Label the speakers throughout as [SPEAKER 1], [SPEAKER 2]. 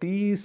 [SPEAKER 1] 30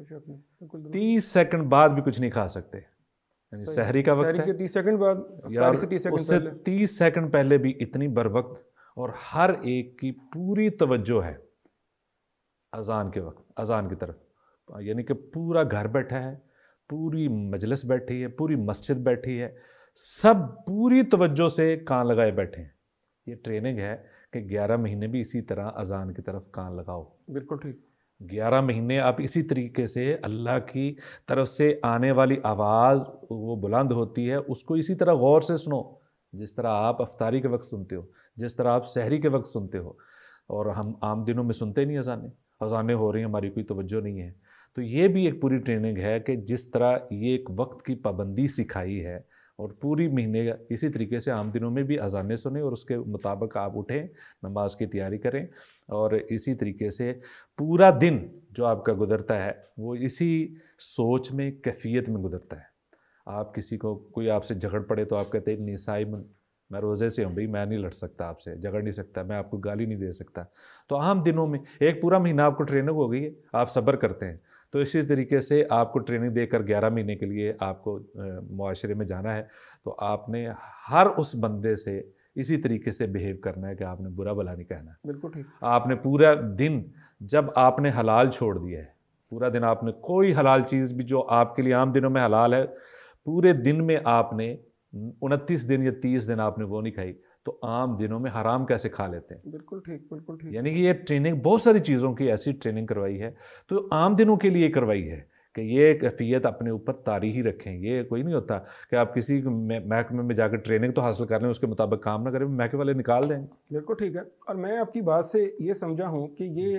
[SPEAKER 2] کوئی شک نہیں، بالکل درست۔
[SPEAKER 1] 30 سیکنڈ بعد بھی کچھ نہیں کھا سکتے، یعنی سحری کا وقت
[SPEAKER 2] سحری
[SPEAKER 1] ہے
[SPEAKER 2] کے 30 سیکنڈ بعد،
[SPEAKER 1] یار،
[SPEAKER 2] افطاری سے 30
[SPEAKER 1] اس
[SPEAKER 2] سیکنڈ
[SPEAKER 1] سے
[SPEAKER 2] پہلے
[SPEAKER 1] 30 سیکنڈ پہلے بھی اتنی بر وقت، اور ہر ایک کی پوری توجہ ہے اذان کے وقت، اذان کی طرف، یعنی کہ پورا گھر بیٹھا ہے، پوری مجلس بیٹھی ہے، پوری مسجد بیٹھی ہے، سب پوری توجہ سے کان لگائے بیٹھے ہیں۔ یہ ٹریننگ ہے کہ 11 مہینے بھی اسی طرح اذان کی طرف کان لگاؤ۔
[SPEAKER 2] بالکل ٹھیک۔
[SPEAKER 1] 11 مہینے آپ اسی طریقے سے اللہ کی طرف سے آنے والی آواز وہ بلند ہوتی ہے، اس کو اسی طرح غور سے سنو، جس طرح آپ افطاری کے وقت سنتے ہو، جس طرح آپ سحری کے وقت سنتے ہو۔ اور ہم عام دنوں میں سنتے نہیں اذانیں ہو رہی ہیں، ہماری کوئی توجہ نہیں ہے۔ تو یہ بھی ایک پوری ٹریننگ ہے کہ جس طرح یہ ایک وقت کی پابندی سکھائی ہے، اور پوری مہینے اسی طریقے سے عام دنوں میں بھی اذانیں سنیں اور اس کے مطابق آپ اٹھیں، نماز کی تیاری کریں، اور اسی طریقے سے پورا دن جو آپ کا گزرتا ہے وہ اسی سوچ میں، کیفیت میں گزرتا ہے۔ آپ کسی کو، کوئی آپ سے جھگڑ پڑے تو آپ کہتے ہیں نہیں صاحب میں روزے سے ہوں بھائی، میں نہیں لڑ سکتا آپ سے، جھگڑ نہیں سکتا، میں آپ کو گالی نہیں دے سکتا۔ تو عام دنوں میں ایک پورا مہینہ آپ کو ٹریننگ ہو گئی ہے، آپ صبر کرتے ہیں۔ تو اسی طریقے سے آپ کو ٹریننگ دے کر 11 مہینے کے لیے آپ کو معاشرے میں جانا ہے، تو آپ نے ہر اس بندے سے اسی طریقے سے بیہیو کرنا ہے کہ آپ نے برا بھلا نہیں کہنا۔
[SPEAKER 2] بالکل ٹھیک۔
[SPEAKER 1] آپ نے پورا دن، جب آپ نے حلال چھوڑ دیا ہے، پورا دن آپ نے کوئی حلال چیز بھی جو آپ کے لیے عام دنوں میں حلال ہے، پورے دن میں آپ نے 29 دن یا 30 دن آپ نے وہ نہیں کھائی، تو عام دنوں میں حرام کیسے کھا لیتے ہیں؟
[SPEAKER 2] بالکل ٹھیک، بالکل ٹھیک۔
[SPEAKER 1] یعنی کہ یہ ٹریننگ بہت ساری چیزوں کی ایسی ٹریننگ کروائی ہے، تو عام دنوں کے لیے کروائی ہے کہ یہ کیفیت اپنے اوپر طاری ہی رکھیں۔ یہ کوئی نہیں ہوتا کہ آپ کسی محکمے میں جا کے ٹریننگ تو حاصل کر لیں، اس کے مطابق کام نہ کریں، محکمے والے نکال دیں۔
[SPEAKER 2] بالکل ٹھیک ہے۔ اور میں آپ کی بات سے یہ سمجھا ہوں کہ یہ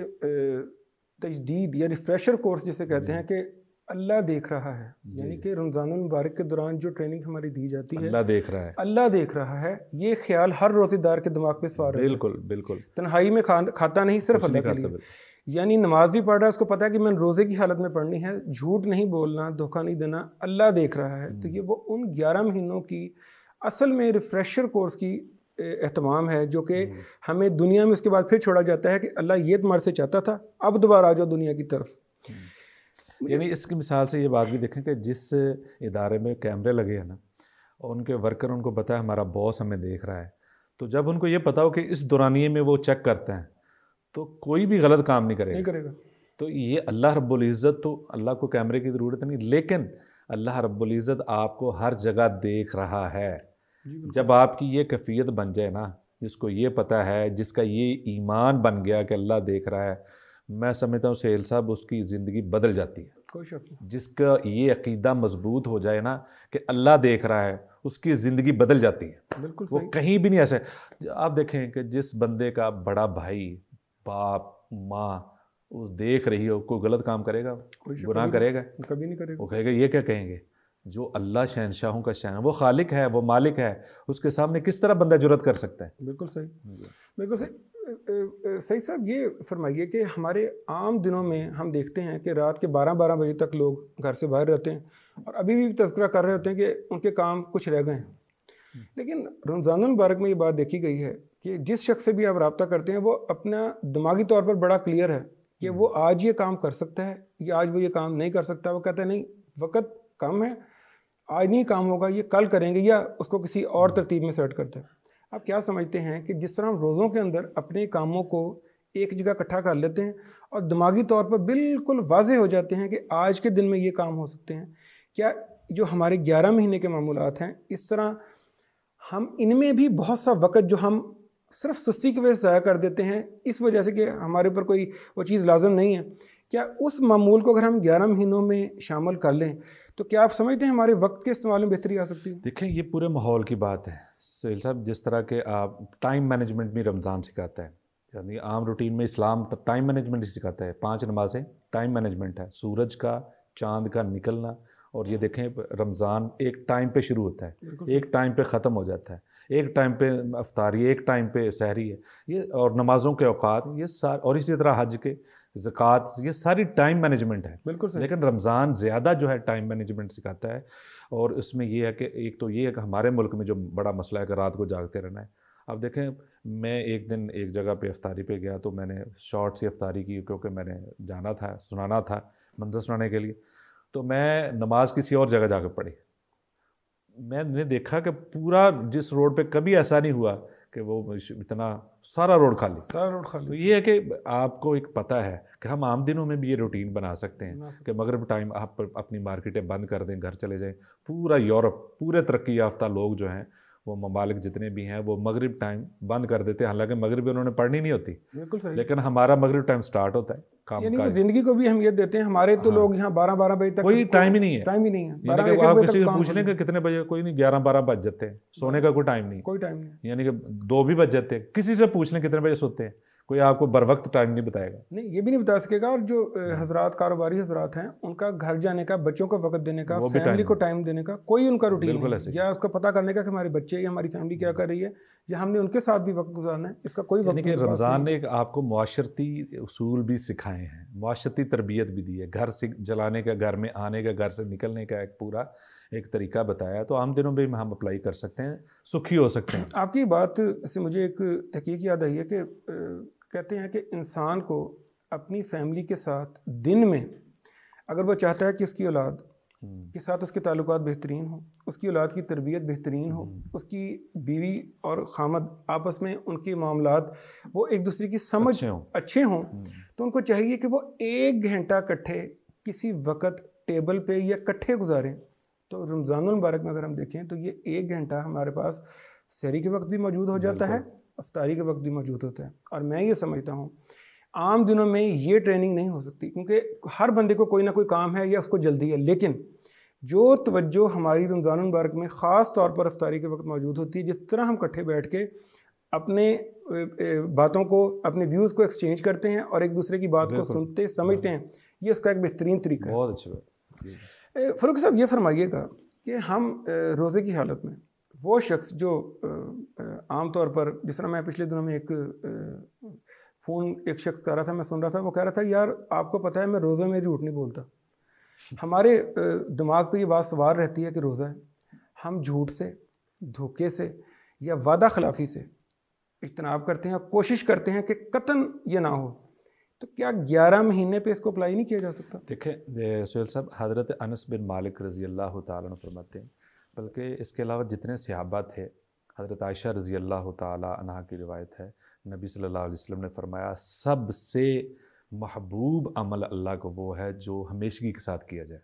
[SPEAKER 2] تجدید یا ریفریشر کورس جسے کہتے ہیں کہ اللہ دیکھ رہا ہے، یعنی کہ رمضان المبارک کے دوران جو ٹریننگ ہماری دی جاتی ہے،
[SPEAKER 1] اللہ دیکھ رہا ہے،
[SPEAKER 2] اللہ دیکھ رہا ہے، یہ خیال ہر روزے دار کے دماغ پہ سوار ہے۔
[SPEAKER 1] بالکل بالکل،
[SPEAKER 2] تنہائی میں کھاتا نہیں، صرف اللہ کے لیے، یعنی نماز بھی پڑھ رہا ہے، اس کو پتہ ہے کہ میں روزے کی حالت میں پڑھنی ہے، جھوٹ نہیں بولنا، دھوکہ نہیں دینا، اللہ دیکھ رہا ہے۔ تو یہ وہ ان 11 مہینوں کی اصل میں ریفریشر کورس کی اہتمام ہے، جو کہ ہمیں دنیا میں اس کے بعد پھر چھوڑا جاتا ہے کہ اللہ یہ تمہارے سے چاہتا تھا، اب دوبارہ آ جاؤ دنیا کی طرف۔
[SPEAKER 1] یعنی اس کی مثال سے یہ بات بھی دیکھیں کہ جس ادارے میں کیمرے لگے ہیں نا، اور ان کے ورکر ان کو پتہ ہے ہمارا باس ہمیں دیکھ رہا ہے، تو جب ان کو یہ پتا ہو کہ اس دورانیے میں وہ چیک کرتے ہیں تو کوئی بھی غلط کام نہیں کرے گا۔ تو یہ اللہ رب العزت، تو اللہ کو کیمرے کی ضرورت نہیں، لیکن اللہ رب العزت آپ کو ہر جگہ دیکھ رہا ہے۔ جب آپ کی یہ کیفیت بن جائے نا، جس کو یہ پتہ ہے، جس کا یہ ایمان بن گیا کہ اللہ دیکھ رہا ہے، میں سمجھتا ہوں سہیل صاحب اس کی زندگی بدل جاتی ہے۔
[SPEAKER 2] کوئی شک نہیں۔
[SPEAKER 1] جس کا یہ عقیدہ مضبوط ہو جائے نا کہ اللہ دیکھ رہا ہے، اس کی زندگی بدل جاتی ہے،
[SPEAKER 2] بالکل
[SPEAKER 1] وہ کہیں بھی نہیں ایسے۔ آپ دیکھیں کہ جس بندے کا بڑا بھائی، باپ، ماں اس دیکھ رہی ہو، کوئی غلط کام کرے گا، گناہ کرے گا؟
[SPEAKER 2] کبھی نہیں کرے گا۔
[SPEAKER 1] وہ کہے گا یہ کیا کہیں گے؟ جو اللہ شہنشاہوں کا شہن، وہ خالق ہے، وہ مالک ہے، اس کے سامنے کس طرح بندہ جرأت کر سکتا ہے؟
[SPEAKER 2] بالکل صحیح، بالکل صحیح۔ صحیح صاحب، یہ فرمائیے کہ ہمارے عام دنوں میں ہم دیکھتے ہیں کہ رات کے 12 بجے تک لوگ گھر سے باہر رہتے ہیں، اور ابھی بھی تذکرہ کر رہے ہوتے ہیں کہ ان کے کام کچھ رہ گئے ہیں۔ لیکن رمضان المبارک میں یہ بات دیکھی گئی ہے کہ جس شخص سے بھی آپ رابطہ کرتے ہیں، وہ اپنا دماغی طور پر بڑا کلیئر ہے کہ وہ آج یہ کام کر سکتا ہے یا آج وہ یہ کام نہیں کر سکتا۔ وہ کہتا ہے نہیں، وقت کم ہے، آج نہیں کام ہوگا، یہ کل کریں گے، یا اس کو کسی اور ترتیب میں سیٹ کرتا ہے۔ آپ کیا سمجھتے ہیں کہ جس طرح ہم روزوں کے اندر اپنے کاموں کو ایک جگہ اکٹھا کر لیتے ہیں اور دماغی طور پر بالکل واضح ہو جاتے ہیں کہ آج کے دن میں یہ کام ہو سکتے ہیں، کیا جو ہمارے 11 مہینے کے معمولات ہیں، اس طرح ہم ان میں بھی بہت سا وقت جو ہم صرف سستی کی وجہ سے ضائع کر دیتے ہیں، اس وجہ سے کہ ہمارے اوپر کوئی وہ چیز لازم نہیں ہے، کیا اس معمول کو اگر ہم 11 مہینوں میں شامل کر لیں تو کیا آپ سمجھتے ہیں ہمارے وقت کے استعمال میں بہتری آ سکتی ہے؟
[SPEAKER 1] دیکھیں، یہ پورے ماحول کی بات ہے سہیل صاحب۔ جس طرح کہ آپ ٹائم مینجمنٹ بھی رمضان سکھاتا ہے، یعنی عام روٹین میں اسلام ٹائم مینجمنٹ ہی سکھاتا ہے۔ 5 نمازیں ٹائم مینجمنٹ ہے، سورج کا، چاند کا نکلنا، اور یہ دیکھیں رمضان ایک ٹائم پہ شروع ہوتا ہے، ایک ٹائم پہ ختم ہو جاتا ہے، ایک ٹائم پہ افطاری ہے، ایک ٹائم پہ سحری ہے، یہ اور نمازوں کے اوقات یہ سارے، اور اسی طرح حج کے، زکوٰۃ، یہ ساری ٹائم مینجمنٹ ہے۔
[SPEAKER 2] بالکل صحیح۔
[SPEAKER 1] لیکن رمضان زیادہ جو ہے ٹائم مینجمنٹ سکھاتا ہے، اور اس میں یہ ہے کہ ایک تو یہ ہے کہ ہمارے ملک میں جو بڑا مسئلہ ہے کہ رات کو جاگتے رہنا ہے۔ اب دیکھیں، میں ایک دن ایک جگہ پہ افطاری پہ گیا تو میں نے شارٹ سی افطاری کی، کیونکہ میں نے جانا تھا، سنانا تھا، منظر سنانے کے لیے. تو میں نماز کسی اور جگہ جا کے پڑھی. میں نے دیکھا کہ پورا جس روڈ پہ کبھی ایسا نہیں ہوا کہ وہ اتنا سارا روڈ خالی. تو یہ ہے کہ آپ کو ایک پتہ ہے کہ ہم عام دنوں میں بھی یہ روٹین بنا سکتے ہیں کہ مغرب ٹائم آپ اپنی مارکیٹیں بند کر دیں, گھر چلے جائیں. پورا یورپ, پورے ترقی یافتہ لوگ جو ہیں وہ ممالک جتنے بھی ہیں وہ مغرب ٹائم بند کر دیتے ہیں, حالانکہ مغرب انہوں نے پڑھنی نہیں ہوتی.
[SPEAKER 2] بالکل صحیح.
[SPEAKER 1] لیکن ہمارا مغرب ٹائم سٹارٹ ہوتا ہے کام
[SPEAKER 2] یعنی
[SPEAKER 1] کا.
[SPEAKER 2] زندگی کو بھی اہمیت دیتے ہیں. ہمارے تو لوگ یہاں 12 بجے تک
[SPEAKER 1] کوئی ٹائم ہی نہیں ہے.
[SPEAKER 2] ٹائم ہی نہیں ہے.
[SPEAKER 1] یعنی کہ آپ کسی کو پوچھ لیں کہ کتنے بجے, کوئی نہیں, 11-12 بج جاتے ہیں. سونے کا کوئی ٹائم نہیں,
[SPEAKER 2] کوئی ٹائم نہیں.
[SPEAKER 1] یعنی کہ 2 بھی بج جاتے ہیں. کسی سے پوچھ لیں کتنے بجے سوتے ہیں, کوئی آپ کو بر وقت ٹائم نہیں بتائے گا.
[SPEAKER 2] نہیں, یہ بھی نہیں بتا سکے گا. اور جو حضرات کاروباری حضرات ہیں, ان کا گھر جانے کا, بچوں کو وقت دینے کا, فیملی کو ٹائم دینے کا کوئی ان کا روٹین نہیں, یا اس کو پتہ کرنے کا کہ ہمارے بچے یا ہماری فیملی کیا کر رہی ہے, یا ہم نے ان کے ساتھ بھی وقت گزارنا ہے, اس کا کوئی وقت نہیں.
[SPEAKER 1] رمضان نے آپ کو معاشرتی اصول بھی سکھائے ہیں, معاشرتی تربیت بھی دی ہے, گھر سے جلانے کا, گھر میں آنے کا, گھر سے نکلنے کا ایک پورا ایک طریقہ بتایا. تو عام دنوں میں ہم اپلائی کر سکتے ہیں, سکھی ہو سکتے ہیں.
[SPEAKER 2] آپ کی بات سے مجھے ایک تحقیق یاد آئی ہے کہ کہتے ہیں کہ انسان کو اپنی فیملی کے ساتھ دن میں اگر وہ چاہتا ہے کہ اس کی اولاد کے ساتھ اس کے تعلقات بہترین ہوں, اس کی اولاد کی تربیت بہترین ہو, اس کی بیوی اور خامد آپس میں ان کے معاملات وہ ایک دوسرے کی سمجھ اچھے ہوں, تو ان کو چاہیے کہ وہ 1 گھنٹہ کٹھے کسی وقت ٹیبل پہ یا کٹھے گزاریں. تو رمضان المبارک میں اگر ہم دیکھیں تو یہ 1 گھنٹہ ہمارے پاس سحری کے وقت بھی موجود ہو جاتا ہے, افطاری کے وقت بھی موجود ہوتا ہے. اور میں یہ سمجھتا ہوں عام دنوں میں یہ ٹریننگ نہیں ہو سکتی, کیونکہ ہر بندے کو کوئی نہ کوئی کام ہے یا اس کو جلدی ہے. لیکن جو توجہ ہماری رمضان المبارک میں خاص طور پر افطاری کے وقت موجود ہوتی ہے, جس طرح ہم کٹھے بیٹھ کے اپنے باتوں کو, اپنے ویوز کو ایکسچینج کرتے ہیں اور ایک دوسرے کی بات کو سنتے سمجھتے ہیں, یہ اس کا ایک بہترین طریقہ ہے.
[SPEAKER 1] بہت اچھا.
[SPEAKER 2] فاروق صاحب یہ فرمائیے گا کہ ہم روزے کی حالت میں وہ شخص جو عام طور پر, جس طرح میں پچھلے دنوں میں فون ایک شخص کر رہا تھا, میں سن رہا تھا, وہ کہہ رہا تھا یار آپ کو پتہ ہے میں روزے میں جھوٹ نہیں بولتا. ہمارے دماغ پہ یہ بات سوار رہتی ہے کہ روزہ ہے, ہم جھوٹ سے, دھوکے سے یا وعدہ خلافی سے اجتناب کرتے ہیں, کوشش کرتے ہیں کہ قطعاً یہ نہ ہو. تو کیا 11 مہینے پہ اس کو اپلائی نہیں کیا جا سکتا؟
[SPEAKER 1] دیکھیں سہیل صاحب, حضرت انس بن مالک رضی اللہ تعالیٰ عنہ فرماتے ہیں, بلکہ اس کے علاوہ جتنے صحابہ تھے, حضرت عائشہ رضی اللہ تعالیٰ عنہا کی روایت ہے, نبی صلی اللہ علیہ وسلم نے فرمایا سب سے محبوب عمل اللہ کو وہ ہے جو ہمیشگی کے ساتھ کیا جائے.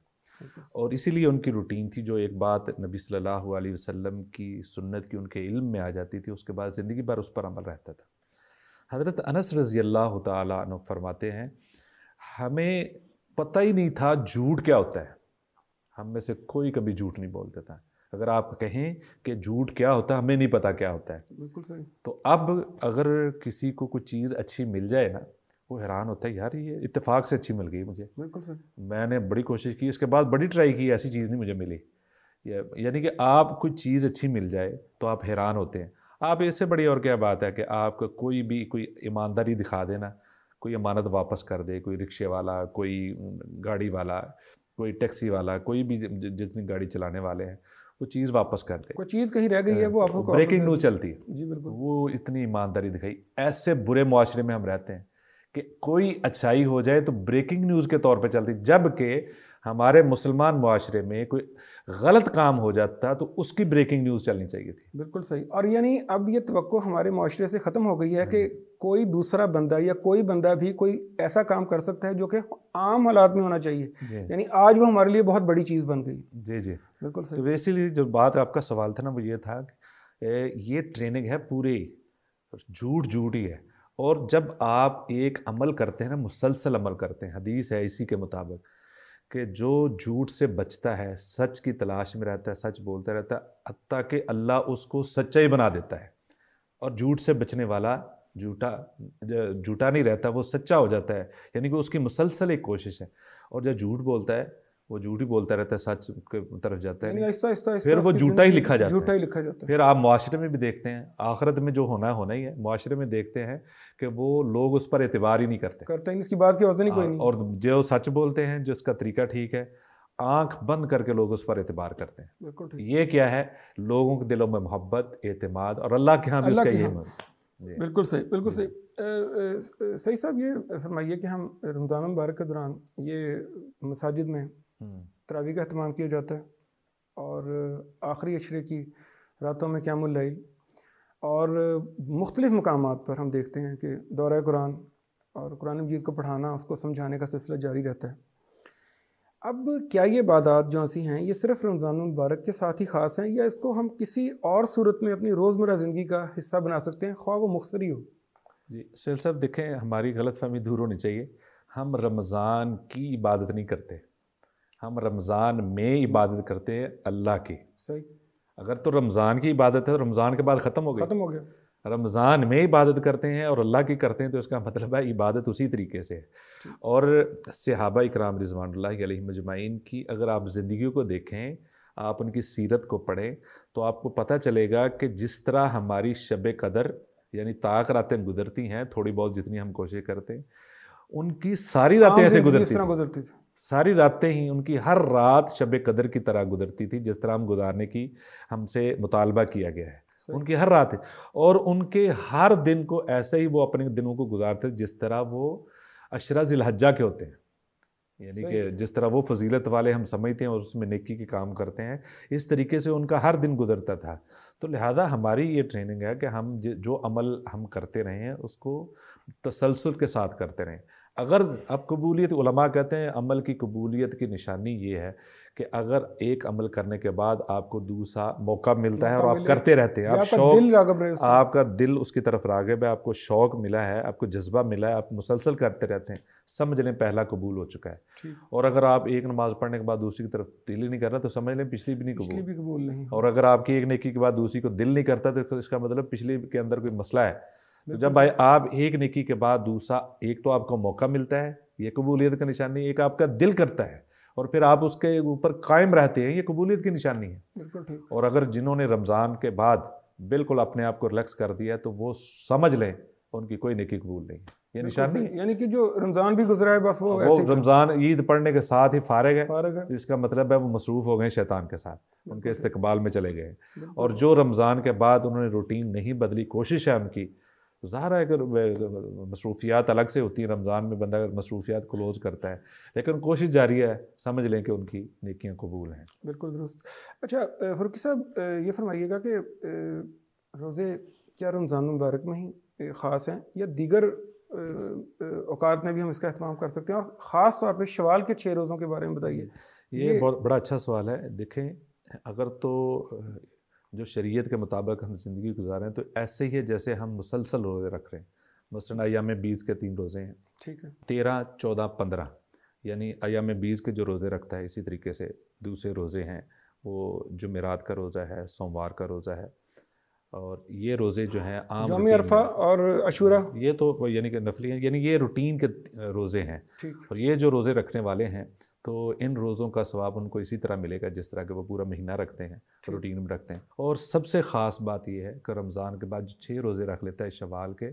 [SPEAKER 1] اور اسی لیے ان کی روٹین تھی, جو ایک بات نبی صلی اللہ علیہ وسلم کی سنت کی ان کے علم میں آ جاتی تھی, اس کے بعد زندگی بھر اس پر عمل رہتا تھا. حضرت انس رضی اللہ تعالیٰ عنہ فرماتے ہیں ہمیں پتہ ہی نہیں تھا جھوٹ کیا ہوتا ہے. ہم میں سے کوئی کبھی جھوٹ نہیں بولتا تھا. اگر آپ کہیں کہ جھوٹ کیا ہوتا ہے, ہمیں نہیں پتہ کیا ہوتا ہے.
[SPEAKER 2] بالکل صحیح.
[SPEAKER 1] تو اب اگر کسی کو کوئی چیز اچھی مل جائے نا, وہ حیران ہوتا ہے یار یہ اتفاق سے اچھی مل گئی مجھے.
[SPEAKER 2] بالکل صحیح.
[SPEAKER 1] میں نے بڑی کوشش کی, اس کے بعد بڑی ٹرائی کی, ایسی چیز نہیں مجھے ملی. یعنی کہ آپ کوئی چیز اچھی مل جائے تو آپ حیران ہوتے ہیں. آپ اس سے بڑی اور کیا بات ہے کہ آپ کوئی بھی کوئی ایمانداری دکھا دینا, کوئی امانت واپس کر دے, کوئی رکشے والا, کوئی گاڑی والا, کوئی ٹیکسی والا, کوئی بھی جتنی گاڑی چلانے والے ہیں, وہ چیز واپس کر دے.
[SPEAKER 2] کوئی چیز کہیں رہ گئی ہے وہ آپ کو
[SPEAKER 1] بریکنگ نیوز چلتی ہے.
[SPEAKER 2] جی بالکل.
[SPEAKER 1] وہ اتنی ایمانداری دکھائی. ایسے برے معاشرے میں ہم رہتے ہیں کہ کوئی اچھائی ہو جائے تو بریکنگ نیوز کے طور پہ چلتی, جبکہ ہمارے مسلمان معاشرے میں کوئی غلط کام ہو جاتا تو اس کی بریکنگ نیوز چلنی چاہیے تھی.
[SPEAKER 2] بالکل صحیح. اور یعنی اب یہ توقع ہمارے معاشرے سے ختم ہو گئی ہے کہ کوئی دوسرا بندہ یا کوئی بندہ بھی کوئی ایسا کام کر سکتا ہے جو کہ عام حالات میں ہونا چاہیے. یعنی آج وہ ہمارے لیے بہت بڑی چیز بن گئی.
[SPEAKER 1] جی جی
[SPEAKER 2] بالکل صحیح.
[SPEAKER 1] تو اسی لیے جو بات آپ کا سوال تھا نا, وہ یہ تھا کہ یہ ٹریننگ ہے پورے جھوٹ ہی ہے. اور جب آپ ایک عمل کرتے ہیں نا, مسلسل عمل کرتے ہیں, حدیث ہے اسی کے مطابق کہ جو جھوٹ سے بچتا ہے, سچ کی تلاش میں رہتا ہے, سچ بولتا رہتا ہے, حتیٰ کہ اللہ اس کو سچا ہی بنا دیتا ہے. اور جھوٹ سے بچنے والا جھوٹا نہیں رہتا, وہ سچا ہو جاتا ہے. یعنی کہ اس کی مسلسل ایک کوشش ہے. اور جب جھوٹ بولتا ہے وہ جھوٹ ہی بولتا رہتا ہے, سچ کی طرف جاتا ہے, پھر وہ جھوٹا ہی لکھا جاتا ہے. پھر آپ معاشرے میں بھی دیکھتے ہیں, آخرت میں جو ہونا ہی ہے, معاشرے میں دیکھتے ہیں کہ وہ لوگ اس پر اعتبار ہی نہیں کرتے
[SPEAKER 2] ہیں, اس کی بات کی وزن ہی کوئی نہیں.
[SPEAKER 1] اور جو سچ بولتے ہیں, جو اس کا طریقہ ٹھیک ہے, آنکھ بند کر کے لوگ اس پر اعتبار کرتے ہیں. یہ کیا ہے؟ لوگوں کے دلوں میں محبت, اعتماد, اور اللہ کے ہاں بھی اس کا یہ
[SPEAKER 2] بالکل صحیح، بالکل صحیح۔ صحیح صاحب، یہ فرمائیے کہ ہم رمضان المبارک کے دوران یہ مساجد میں تراویح کا اہتمام کیا جاتا ہے، اور آخری عشرے کی راتوں میں قیام اللیل، اور مختلف مقامات پر ہم دیکھتے ہیں کہ دورہ قرآن اور قرآن مجید کو پڑھانا، اس کو سمجھانے کا سلسلہ جاری رہتا ہے۔ اب کیا یہ عبادات جو ایسی ہیں یہ صرف رمضان المبارک کے ساتھ ہی خاص ہیں، یا اس کو ہم کسی اور صورت میں اپنی روزمرہ زندگی کا حصہ بنا سکتے ہیں، خواہ وہ مختصر ہی ہو؟
[SPEAKER 1] جی سہیل صاحب، دیکھیں ہماری غلط فہمی دور ہونی چاہیے۔ ہم رمضان کی عبادت نہیں کرتے، ہم رمضان میں عبادت کرتے ہیں اللہ کی۔
[SPEAKER 2] صحیح۔
[SPEAKER 1] اگر تو رمضان کی عبادت ہے تو رمضان کے بعد ختم ہو
[SPEAKER 2] گیا۔
[SPEAKER 1] رمضان میں عبادت کرتے ہیں اور اللہ کی کرتے ہیں تو اس کا مطلب ہے عبادت اسی طریقے سے ہے۔ اور صحابہ اکرام رضوان اللہ علیہم مجمعین کی اگر آپ زندگیوں کو دیکھیں، آپ ان کی سیرت کو پڑھیں، تو آپ کو پتہ چلے گا کہ جس طرح ہماری شب قدر یعنی طاق راتیں گزرتی ہیں، تھوڑی بہت جتنی ہم کوشش کرتے ہیں، ان کی ساری راتیں ایسے گزرتی تھی، ساری راتیں ہی ان کی ہر رات شب قدر کی طرح گزرتی تھی، جس طرح ہم گزارنے کی ہم سے مطالبہ کیا گیا ہے۔ ان کی ہر رات ہے، اور ان کے ہر دن کو ایسے ہی وہ اپنے دنوں کو گزارتے جس طرح وہ عشرہ ذی الحجہ کے ہوتے ہیں، یعنی کہ جس طرح وہ فضیلت والے ہم سمجھتے ہیں اور اس میں نیکی کے کام کرتے ہیں، اس طریقے سے ان کا ہر دن گزرتا تھا۔ تو لہذا ہماری یہ ٹریننگ ہے کہ ہم جو عمل ہم کرتے رہے ہیں اس کو تسلسل کے ساتھ کرتے رہیں۔ اگر اب قبولیت، علماء کہتے ہیں عمل کی قبولیت کی نشانی یہ ہے کہ اگر ایک عمل کرنے کے بعد آپ کو دوسرا موقع ملتا ہے اور آپ کرتے رہتے ہیں، آپ کا دل اس کی طرف راغب ہے، آپ کو شوق ملا ہے، آپ کو جذبہ ملا ہے، آپ مسلسل کرتے رہتے ہیں، سمجھ لیں پہلا قبول ہو چکا ہے۔ اور اگر آپ ایک نماز پڑھنے کے بعد دوسری کی طرف دل ہی نہیں کر رہا تو سمجھ لیں پچھلی بھی نہیں قبول نہیں۔ اور اگر آپ کی ایک نیکی کے بعد دوسری کو دل نہیں کرتا تو اس کا مطلب پچھلی کے اندر کوئی مسئلہ ہے۔ تو جب آپ ایک نیکی کے بعد دوسرا، ایک تو آپ کو موقع ملتا ہے، یہ قبولیت کا نشانی، ایک آپ کا دل کرتا ہے اور پھر آپ اس کے اوپر قائم رہتے ہیں، یہ قبولیت کی نشانی ہے۔
[SPEAKER 2] بالکل ٹھیک۔
[SPEAKER 1] اور اگر جنہوں نے رمضان کے بعد بالکل اپنے آپ کو ریلیکس کر دیا تو وہ سمجھ لیں ان کی کوئی نیکی قبول نہیں، یہ نشانی ہے۔
[SPEAKER 2] یعنی کہ جو رمضان بھی گزرا ہے بس وہ
[SPEAKER 1] رمضان عید پڑھنے کے ساتھ ہی فارغ ہے، اس کا مطلب ہے وہ مصروف ہو گئے شیطان کے ساتھ، ان کے استقبال میں چلے گئے۔ اور جو رمضان کے بعد انہوں نے روٹین نہیں بدلی، کوشش ہے ان کی، ظاہر ہے کہ مصروفیات الگ سے ہوتی ہیں، رمضان میں بندہ مصروفیات کلوز کرتا ہے، لیکن کوشش جاری ہے، سمجھ لیں کہ ان کی نیکیاں قبول ہیں۔
[SPEAKER 2] بالکل درست۔ اچھا فاروقی صاحب، یہ فرمائیے گا کہ روزے کیا رمضان مبارک میں ہی خاص ہیں یا دیگر اوقات میں بھی ہم اس کا اہتمام کر سکتے ہیں؟ اور خاص طور پہ شوال کے 6 روزوں کے بارے میں بتائیے۔
[SPEAKER 1] یہ بہت بڑا اچھا سوال ہے۔ دیکھیں، اگر تو جو شریعت کے مطابق ہم زندگی گزار رہے ہیں تو ایسے ہی ہے جیسے ہم مسلسل روزے رکھ رہے ہیں۔ مثلاً ایام 20 کے 3 روزے ہیں،
[SPEAKER 2] ٹھیک ہے،
[SPEAKER 1] 13، 14، 15، یعنی ایام 20 کے جو روزے رکھتا ہے، اسی طریقے سے دوسرے روزے ہیں وہ جمعرات کا روزہ ہے، سوموار کا روزہ ہے، اور یہ روزے جو ہیں عام
[SPEAKER 2] یوم عرفہ اور عاشورہ،
[SPEAKER 1] یہ تو یعنی کہ نفلی ہیں، یعنی یہ روٹین کے روزے ہیں۔ اور یہ جو روزے رکھنے والے ہیں تو ان روزوں کا ثواب ان کو اسی طرح ملے گا جس طرح کہ وہ پورا مہینہ رکھتے ہیں، روٹین میں رکھتے ہیں۔ اور سب سے خاص بات یہ ہے کہ رمضان کے بعد جو 6 روزے رکھ لیتا ہے شوال کے،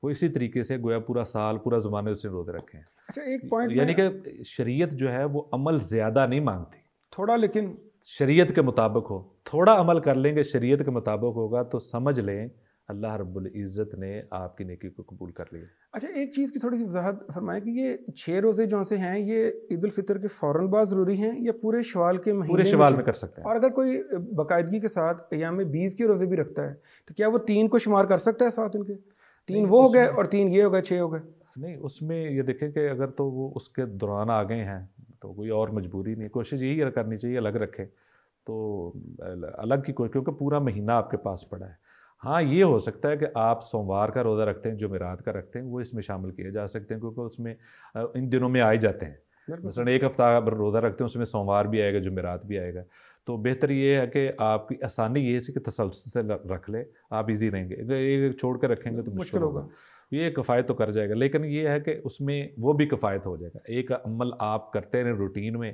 [SPEAKER 1] وہ اسی طریقے سے گویا پورا سال، پورا زمانے سے روزے رکھے ہیں۔
[SPEAKER 2] اچھا ایک پوائنٹ،
[SPEAKER 1] یعنی کہ شریعت جو ہے وہ عمل زیادہ نہیں مانگتی،
[SPEAKER 2] تھوڑا لیکن
[SPEAKER 1] شریعت کے مطابق ہو، تھوڑا عمل کر لیں گے شریعت کے مطابق ہوگا تو سمجھ لیں اللہ رب العزت نے آپ کی نیکی کو قبول کر لیا۔
[SPEAKER 2] اچھا ایک چیز کی تھوڑی سی وضاحت فرمائیں کہ یہ 6 روزے جو سے ہیں یہ عید الفطر کے فوراً بعد ضروری ہیں یا پورے شوال کے مہینے؟
[SPEAKER 1] پورے شوال میں کر سکتے ہیں۔
[SPEAKER 2] اور اگر کوئی باقاعدگی کے ساتھ ایام 20 کے روزے بھی رکھتا ہے تو کیا وہ 3 کو شمار کر سکتا ہے ساتھ ان کے؟ 3 وہ ہو گئے اور 3 یہ ہو گئے، 6 ہو گئے؟
[SPEAKER 1] نہیں، اس میں یہ دیکھیں کہ اگر تو وہ اس کے دوران آ گئے ہیں تو کوئی اور مجبوری نہیں، کوشش یہی کرنی چاہیے الگ رکھے تو الگ کی کوئی، کیونکہ پورا مہینہ آپ کے پاس پڑا ہے۔ ہاں یہ ہو سکتا ہے کہ آپ سوموار کا روزہ رکھتے ہیں، جمعرات کا رکھتے ہیں، وہ اس میں شامل کیے جا سکتے ہیں کیونکہ اس میں ان دنوں میں آئے جاتے ہیں۔ مثلاً ایک ہفتہ روزہ رکھتے ہیں، اس میں سوموار بھی آئے گا، جمعرات بھی آئے گا، تو بہتر یہ ہے کہ آپ کی آسانی یہ ہے کہ تسلسل سے رکھ لے، آپ ایزی رہیں گے۔ اگر ایک چھوڑ کے رکھیں گے تو مشکل ہوگا، یہ کفایت تو کر جائے گا، لیکن یہ ہے کہ اس میں وہ بھی کفایت ہو جائے گا۔ ایک عمل آپ کرتے ہیں روٹین میں،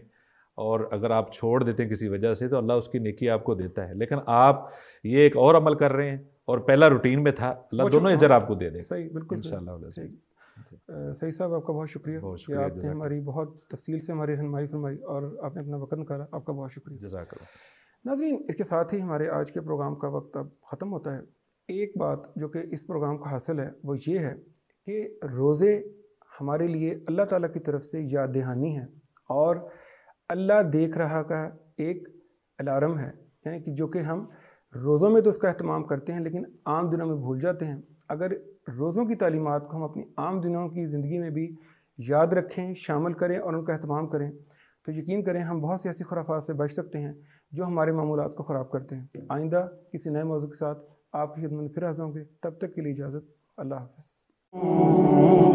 [SPEAKER 1] اور اگر آپ چھوڑ دیتے ہیں کسی وجہ سے تو اللہ اس کی نیکی آپ کو دیتا ہے، لیکن آپ یہ ایک اور عمل کر رہے ہیں اور پہلا روٹین میں تھا، اللہ دونوں اجر آپ کو دے دے گا۔
[SPEAKER 2] صحیح، بالکل
[SPEAKER 1] انشاءاللہ۔
[SPEAKER 2] صحیح صاحب، آپ کا بہت شکریہ کہ آپ نے ہماری بہت تفصیل سے ہماری رہنمائی فرمائی اور آپ نے اپنا وقت نکالا، آپ کا بہت شکریہ۔
[SPEAKER 1] جزاک اللہ۔
[SPEAKER 2] ناظرین، اس کے ساتھ ہی ہمارے آج کے پروگرام کا وقت اب ختم ہوتا ہے۔ ایک بات جو کہ اس پروگرام کا حاصل ہے وہ یہ ہے کہ روزے ہمارے لیے اللہ تعالیٰ کی طرف سے یاد دہانی ہے اور اللہ دیکھ رہا کا ایک الارم ہے، یعنی کہ جو کہ ہم روزوں میں تو اس کا اہتمام کرتے ہیں لیکن عام دنوں میں بھول جاتے ہیں۔ اگر روزوں کی تعلیمات کو ہم اپنی عام دنوں کی زندگی میں بھی یاد رکھیں، شامل کریں اور ان کا اہتمام کریں تو یقین کریں ہم بہت سی ایسی خرافات سے بچ سکتے ہیں جو ہمارے معمولات کو خراب کرتے ہیں۔ آئندہ کسی نئے موضوع کے ساتھ آپ کی خدمت میں پھر حاضر ہوں گے، تب تک کے لیے اجازت، اللہ حافظ۔